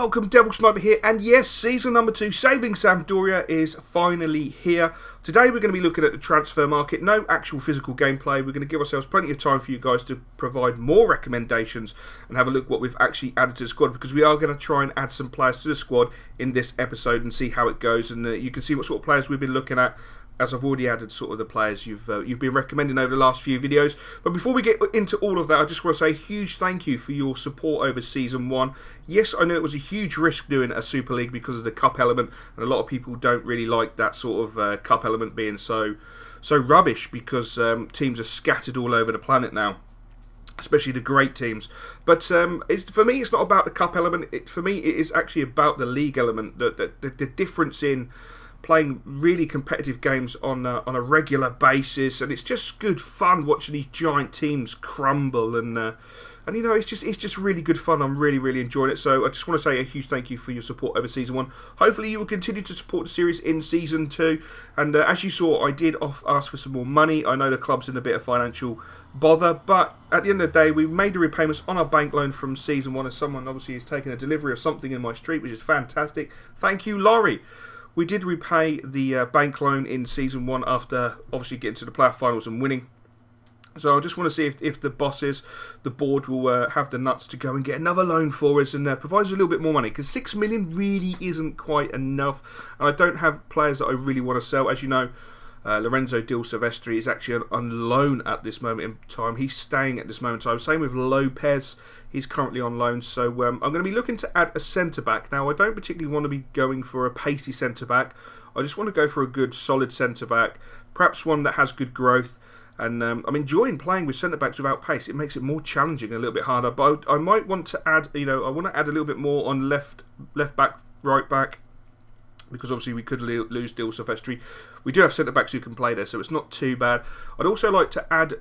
welcome, Devil Sniper here, and yes, season number 2, Saving Sampdoria, is finally here. Today we're going to be looking at the transfer market, no actual physical gameplay. We're going to give ourselves plenty of time for you guys to provide more recommendations and have a look what we've actually added to the squad, because we are going to try and add some players to the squad in this episode and see how it goes, and you can see what sort of players we've been looking at, as I've already added sort of the players you've been recommending over the last few videos. But before we get into all of that, I just want to say a huge thank you for your support over Season 1. Yes, I know it was a huge risk doing a Super League because of the cup element, and a lot of people don't really like that sort of cup element being so rubbish, because teams are scattered all over the planet now, especially the great teams. But for me, it's not about the cup element. For me, it is actually about the league element, the difference in playing really competitive games on a regular basis, and it's just good fun watching these giant teams crumble, and you know, it's just really good fun. I'm really enjoying it. So I just want to say a huge thank you for your support over Season 1. Hopefully you will continue to support the series in Season 2, and as you saw, I did ask for some more money. I know the club's in a bit of financial bother, but at the end of the day, we made the repayments on our bank loan from Season 1, as someone obviously has taken a delivery of something in my street, which is fantastic. Thank you, Laurie. We did repay the bank loan in Season 1 after obviously getting to the playoff finals and winning. So I just want to see if the bosses, the board, will have the nuts to go and get another loan for us and provide us a little bit more money, because 6 million really isn't quite enough, and I don't have players that I really want to sell. As you know, Lorenzo Di Silvestri is actually on loan at this moment in time. He's staying at this moment in time. Same with Lopez. He's currently on loan. So I'm going to be looking to add a centre-back. Now, I don't particularly want to be going for a pacey centre-back. I just want to go for a good, solid centre-back. Perhaps one that has good growth. And I'm enjoying playing with centre-backs without pace. It makes it more challenging and a little bit harder. But I might want to add, I want to add a little bit more on left back, right back, because obviously we could lose Di Silvestri. We do have centre-backs who can play there, so it's not too bad. I'd also like to add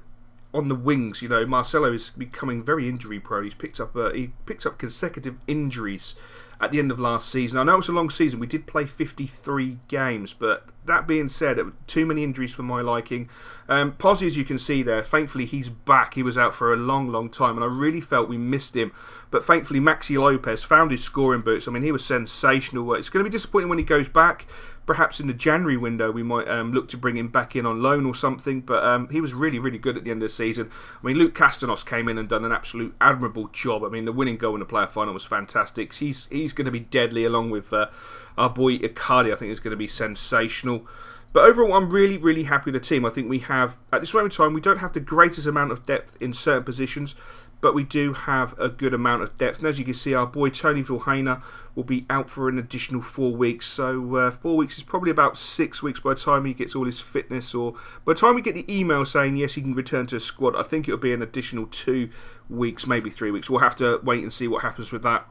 on the wings. Marcelo is becoming very injury prone. He picked up consecutive injuries at the end of last season. I know it's a long season. We did play 53 games, but that being said, too many injuries for my liking. Pozzi, as you can see there, thankfully he's back. He was out for a long time, and I really felt we missed him. But thankfully, Maxi Lopez found his scoring boots. I mean, he was sensational. It's going to be disappointing when he goes back. Perhaps in the January window, we might look to bring him back in on loan or something. But he was really good at the end of the season. I mean, Luke Castanos came in and done an absolute admirable job. I mean, the winning goal in the playoff final was fantastic. He's going to be deadly, along with our boy Kare. I think is going to be sensational. But overall, I'm really happy with the team. I think we have, at this moment in time, we don't have the greatest amount of depth in certain positions, but we do have a good amount of depth. And as you can see, our boy Tony Vilhena will be out for an additional 4 weeks. So 4 weeks is probably about 6 weeks by the time he gets all his fitness, or by the time we get the email saying yes, he can return to the squad. I think it'll be an additional 2 weeks, maybe 3 weeks. We'll have to wait and see what happens with that.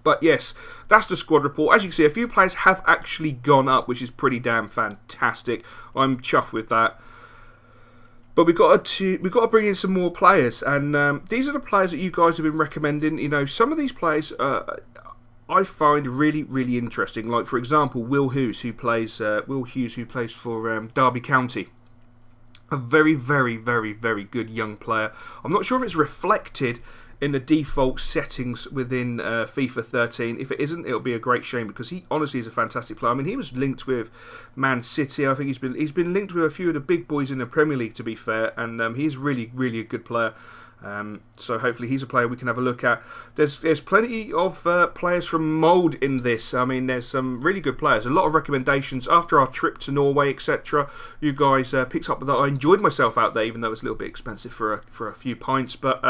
But yes, that's the squad report. As you can see, a few players have actually gone up, which is pretty damn fantastic. I'm chuffed with that. But we've got to bring in some more players, and these are the players that you guys have been recommending. Some of these players I find really interesting. Like, for example, Will Hughes, who plays for Derby County. A very good young player. I'm not sure if it's reflected in the default settings within FIFA 13. If it isn't, it'll be a great shame, because he honestly is a fantastic player. I mean, he was linked with Man City. I think he's been linked with a few of the big boys in the Premier League, to be fair, and he's really a good player. So hopefully he's a player we can have a look at. There's plenty of players from Mould in this. I mean, there's some really good players. A lot of recommendations after our trip to Norway, etc. You guys picked up with that. I enjoyed myself out there, even though it was a little bit expensive for a few pints. But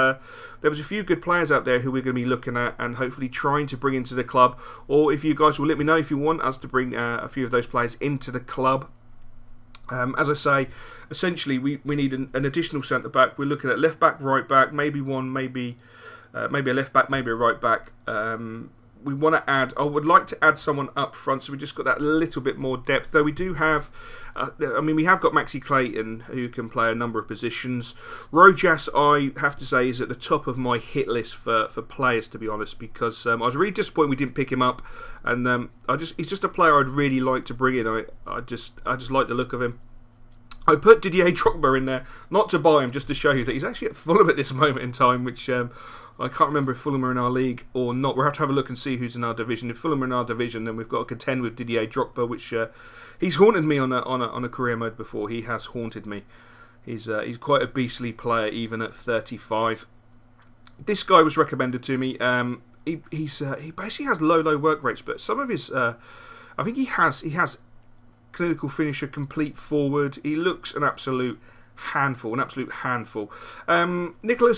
there was a few good players out there who we're going to be looking at and hopefully trying to bring into the club. Or if you guys will let me know if you want us to bring a few of those players into the club. As I say, essentially we need an additional centre-back. We're looking at left-back, right-back, maybe a left-back, maybe a right-back. We want to add, I would like to add someone up front, so we just got that little bit more depth. Though we do have, we have got Maxi Clayton, who can play a number of positions. Rojas, I have to say, is at the top of my hit list for players, to be honest, because I was really disappointed we didn't pick him up, and he's just a player I'd really like to bring in. I just like the look of him. I put Didier Drogba in there, not to buy him, just to show you that he's actually at Fulham at this moment in time, which I can't remember if Fulham are in our league or not. We'll have to have a look and see who's in our division. If Fulham are in our division, then we've got to contend with Didier Drogba, which he's haunted me on a career mode before. He has haunted me. He's quite a beastly player, even at 35. This guy was recommended to me. He basically has low work rates, but some of his I think he has clinical finisher, complete forward. He looks an absolute handful. Nicholas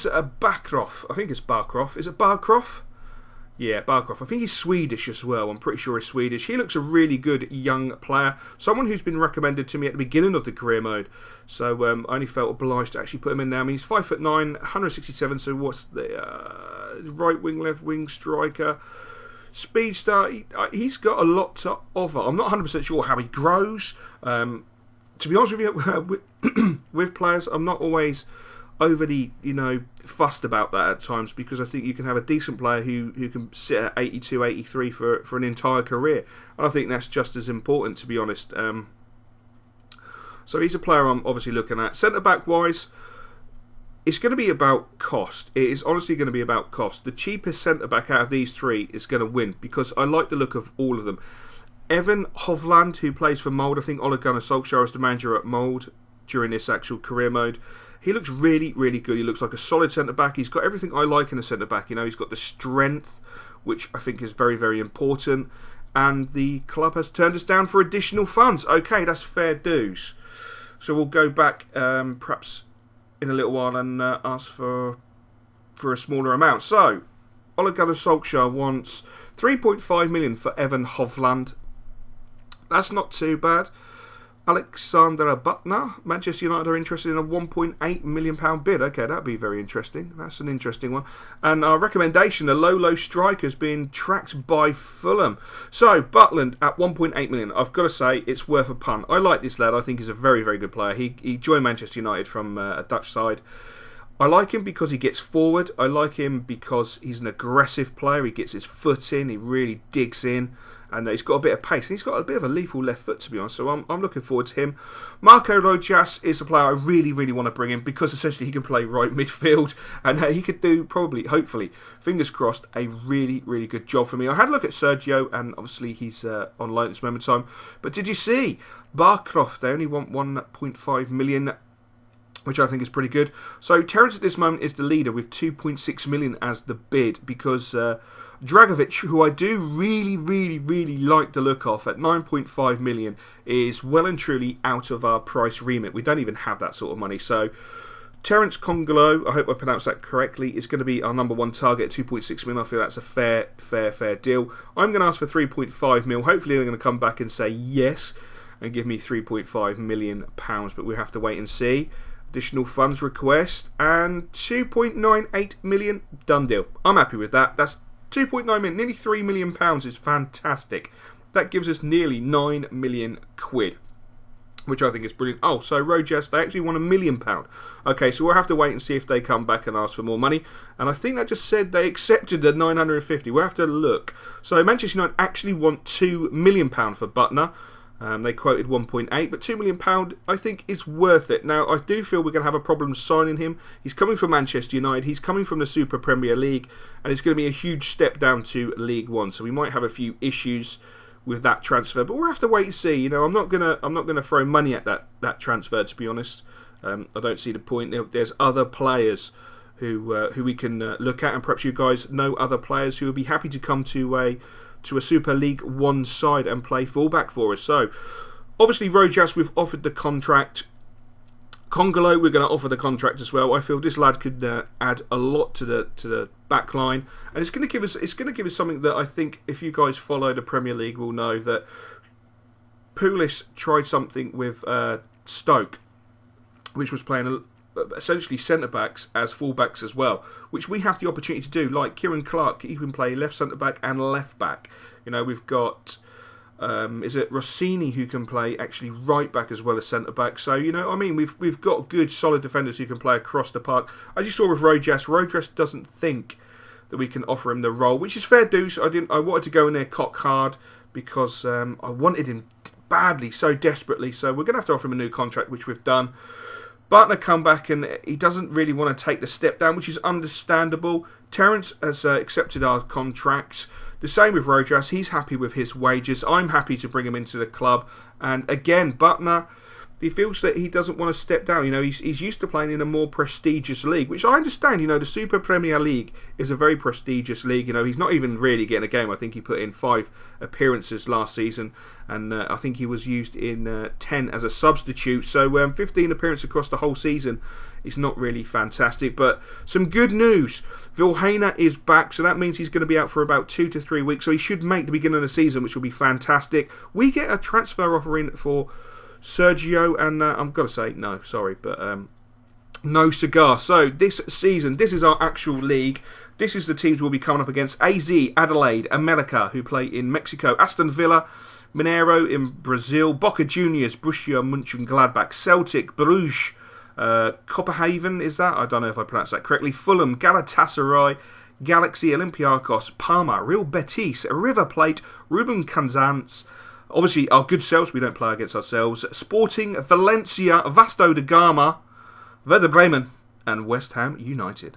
Barkroff. I think it's Barkroff. Is it Barkroff? Yeah, Barkroff. I think he's Swedish as well. I'm pretty sure he's Swedish. He looks a really good young player. Someone who's been recommended to me at the beginning of the career mode. So I only felt obliged to actually put him in now. I mean, he's 5'9", 167. So what's the right wing, left wing striker? Speedster. He's got a lot to offer. I'm not 100% sure how he grows. To be honest with you, with players, I'm not always overly, fussed about that at times, because I think you can have a decent player who can sit at 82, 83 for an entire career. And I think that's just as important, to be honest. So he's a player I'm obviously looking at. Centre-back wise, it's going to be about cost. It is honestly going to be about cost. The cheapest centre-back out of these three is going to win, because I like the look of all of them. Evan Hovland, who plays for Mould, I think Ole Gunnar Solskjaer is the manager at Mould during this actual career mode. He looks really, really good. He looks like a solid centre-back. He's got everything I like in a centre-back. He's got the strength, which I think is very, very important. And the club has turned us down for additional funds. Okay, that's fair dues. So we'll go back perhaps in a little while and ask for a smaller amount. So, Ole Gunnar Solskjaer wants 3.5 million for Evan Hovland. That's not too bad. Alexander Butner, Manchester United are interested in a £1.8 million bid. Okay, that'd be very interesting. That's an interesting one. And our recommendation, a low striker, is being tracked by Fulham. So, Butland at 1.8 million. I've got to say, it's worth a punt. I like this lad. I think he's a very, very good player. He joined Manchester United from a Dutch side. I like him because he gets forward. I like him because he's an aggressive player. He gets his foot in. He really digs in. And he's got a bit of pace. And he's got a bit of a lethal left foot, to be honest. So I'm looking forward to him. Marco Rojas is a player I really, really want to bring in, because essentially he can play right midfield. And he could do, probably, hopefully, fingers crossed, a really, really good job for me. I had a look at Sergio, and obviously he's on loan at this moment in time. But did you see? Barcroft, they only want 1.5 million, which I think is pretty good. So Terence at this moment is the leader with 2.6 million as the bid, because Dragovic, who I do really, really, really like the look of at 9.5 million, is well and truly out of our price remit. We don't even have that sort of money. So Terence Congolo, I hope I pronounced that correctly, is going to be our number one target at 2.6 million. I feel that's a fair deal. I'm going to ask for 3.5 mil. Hopefully they're going to come back and say yes and give me 3.5 million pounds, but we have to wait and see. Additional funds request, and 2.98 million, done deal. I'm happy with that. That's 2.9 million, nearly 3 million pounds is fantastic. That gives us nearly 9 million quid, which I think is brilliant. Oh, so Rojas, they actually want £1 million. Okay, so we'll have to wait and see if they come back and ask for more money. And I think that just said they accepted the 950. We'll have to look. So Manchester United actually want £2 million for Butner. They quoted 1.8, but £2 million I think is worth it. Now, I do feel we're going to have a problem signing him. He's coming from Manchester United. He's coming from the Super Premier League, and it's going to be a huge step down to League One. So we might have a few issues with that transfer, but we'll have to wait and see. I'm not gonna throw money at that transfer, to be honest. I don't see the point. There's other players who we can look at, and perhaps you guys know other players who would be happy to come to a Super League One side and play fullback for us. So, obviously, Rojas, we've offered the contract. Congolo, we're going to offer the contract as well. I feel this lad could add a lot to the back line, and it's going to give us something that I think, if you guys follow the Premier League, will know that Pulis tried something with Stoke, which was playing essentially centre-backs as full-backs as well, which we have the opportunity to do. Like Kieran Clark, he can play left centre-back and left-back. We've got, is it Rossini, who can play actually right-back as well as centre-back. So, we've got good, solid defenders who can play across the park. As you saw with Rojas doesn't think that we can offer him the role, which is fair dues. I wanted to go in there cock hard, because I wanted him badly, so desperately. So we're going to have to offer him a new contract, which we've done. Butner come back and he doesn't really want to take the step down, which is understandable. Terence has accepted our contracts. The same with Rojas. He's happy with his wages. I'm happy to bring him into the club. And again, Butner, he feels that he doesn't want to step down. You know, he's used to playing in a more prestigious league, which I understand. You know, the Super Premier League is a very prestigious league. You know, he's not even really getting a game. I think he put in 5 appearances last season, and I think he was used in 10 as a substitute. So 15 appearances across the whole season is not really fantastic. But some good news. Vilhena is back, so that means he's going to be out for about 2 to 3 weeks. So he should make the beginning of the season, which will be fantastic. We get a transfer offer in for Sergio, and I'm going to say no, sorry, but no cigar. So this season, this is our actual league. This is the teams we'll be coming up against. AZ, Adelaide, America, who play in Mexico. Aston Villa, Mineiro in Brazil. Boca Juniors, Borussia Mönchengladbach. Celtic, Bruges, Copenhagen, is that? I don't know if I pronounced that correctly. Fulham, Galatasaray, Galaxy, Olympiacos, Parma, Real Betis, River Plate, Ruben Kazanz. Obviously, our good selves, we don't play against ourselves. Sporting, Valencia, Vasco da Gama, Werder Bremen, and West Ham United.